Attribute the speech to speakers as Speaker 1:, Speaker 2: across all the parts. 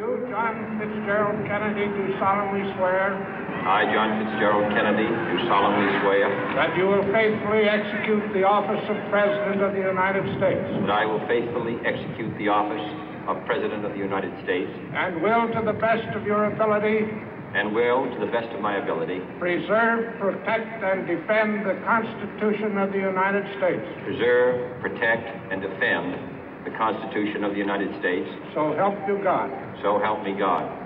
Speaker 1: You, John Fitzgerald Kennedy, do solemnly swear.
Speaker 2: I, John Fitzgerald Kennedy, do solemnly swear.
Speaker 1: That you will faithfully execute the office of President of the United States.
Speaker 2: That I will faithfully execute the office of President of the United States.
Speaker 1: And will, to the best of your ability.
Speaker 2: And will, to the best of my ability.
Speaker 1: Preserve, protect, and defend the Constitution of the United States.
Speaker 2: Preserve, protect, and defend the Constitution of the United States.
Speaker 1: So help you God.
Speaker 2: So help me God.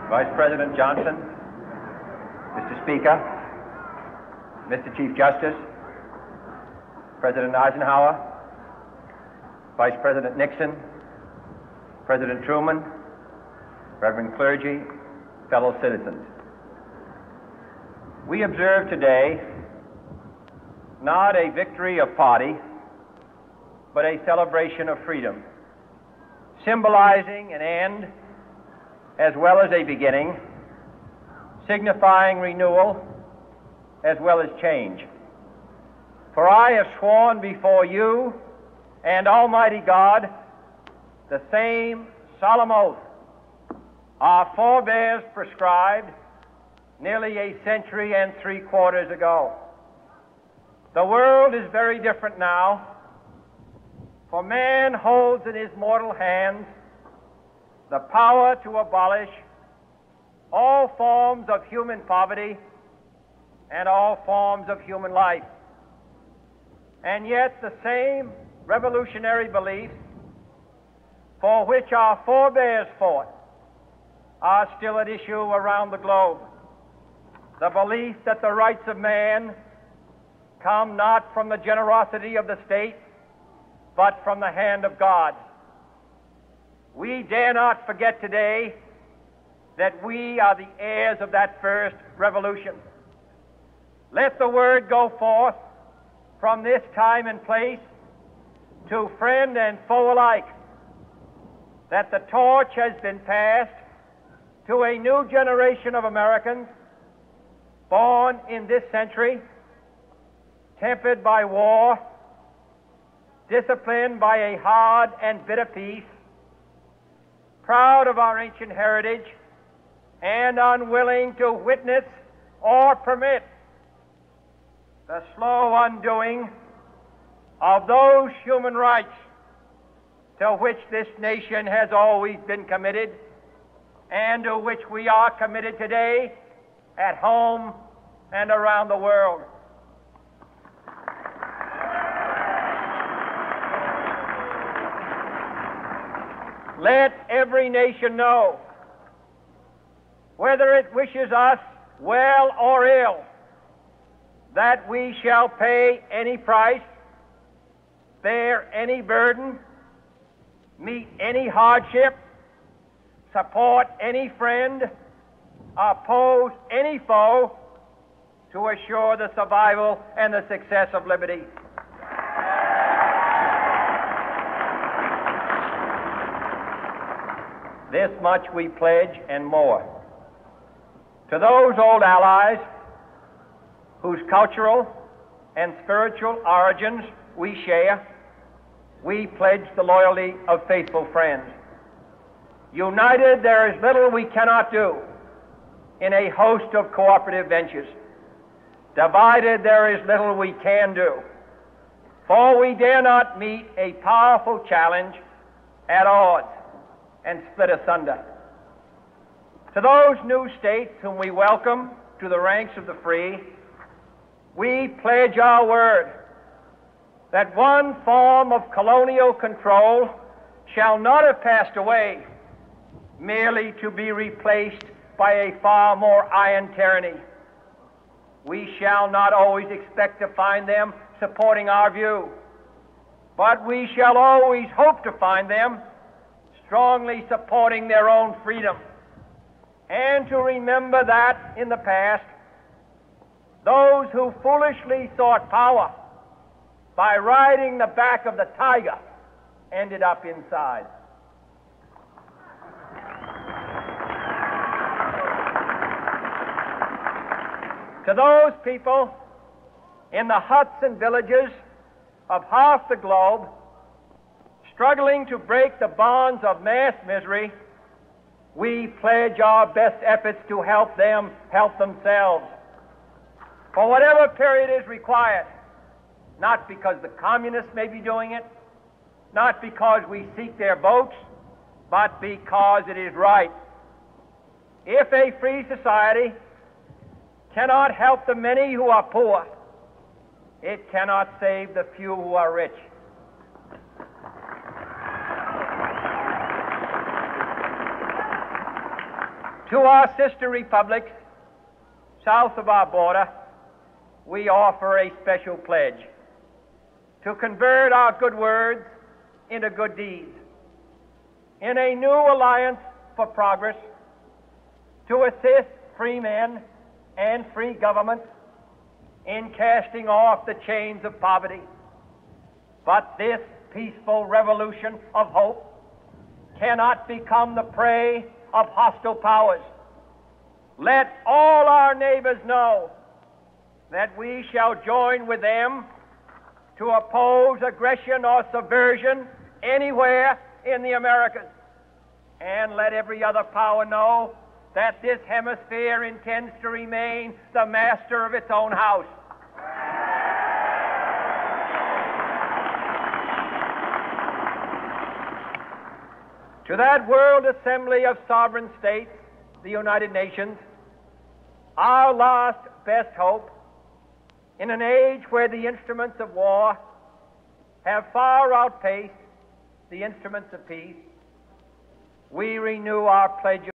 Speaker 3: Vice President Johnson, Mr. Speaker, Mr. Chief Justice, President Eisenhower, Vice President Nixon, President Truman, Reverend clergy, fellow citizens. We observe today not a victory of party, but a celebration of freedom, symbolizing an end as well as a beginning, signifying renewal as well as change. For I have sworn before you and Almighty God the same solemn oath our forebears prescribed nearly a century and 3/4 ago. The world is very different now, for man holds in his mortal hands the power to abolish all forms of human poverty and all forms of human life. And yet the same revolutionary beliefs for which our forebears fought are still at issue around the globe. The belief that the rights of man come not from the generosity of the state, but from the hand of God. We dare not forget today that we are the heirs of that first revolution. Let the word go forth from this time and place to friend and foe alike that the torch has been passed to a new generation of Americans born in this century, tempered by war, disciplined by a hard and bitter peace, proud of our ancient heritage, and unwilling to witness or permit the slow undoing of those human rights to which this nation has always been committed and to which we are committed today at home and around the world. Let every nation know, whether it wishes us well or ill, that we shall pay any price, bear any burden, meet any hardship, support any friend, oppose any foe to assure the survival and the success of liberty. This much we pledge and more. To those old allies whose cultural and spiritual origins we share, we pledge the loyalty of faithful friends. United, there is little we cannot do in a host of cooperative ventures. Divided, there is little we can do, for we dare not meet a powerful challenge at odds and split asunder. To those new states whom we welcome to the ranks of the free, we pledge our word that one form of colonial control shall not have passed away merely to be replaced by a far more iron tyranny. We shall not always expect to find them supporting our view, but we shall always hope to find them strongly supporting their own freedom, and to remember that in the past, those who foolishly sought power by riding the back of the tiger ended up inside. To those people in the huts and villages of half the globe struggling to break the bonds of mass misery, we pledge our best efforts to help them help themselves for whatever period is required, not because the communists may be doing it, not because we seek their votes, but because it is right. If a free society cannot help the many who are poor, it cannot save the few who are rich. To our sister republics south of our border, we offer a special pledge to convert our good words into good deeds, in a new alliance for progress, to assist free men and free governments in casting off the chains of poverty. But this peaceful revolution of hope cannot become the prey of hostile powers. Let all our neighbors know that we shall join with them to oppose aggression or subversion anywhere in the Americas. And let every other power know that this hemisphere intends to remain the master of its own house. To that World Assembly of Sovereign States, the United Nations, our last best hope, in an age where the instruments of war have far outpaced the instruments of peace, we renew our pledge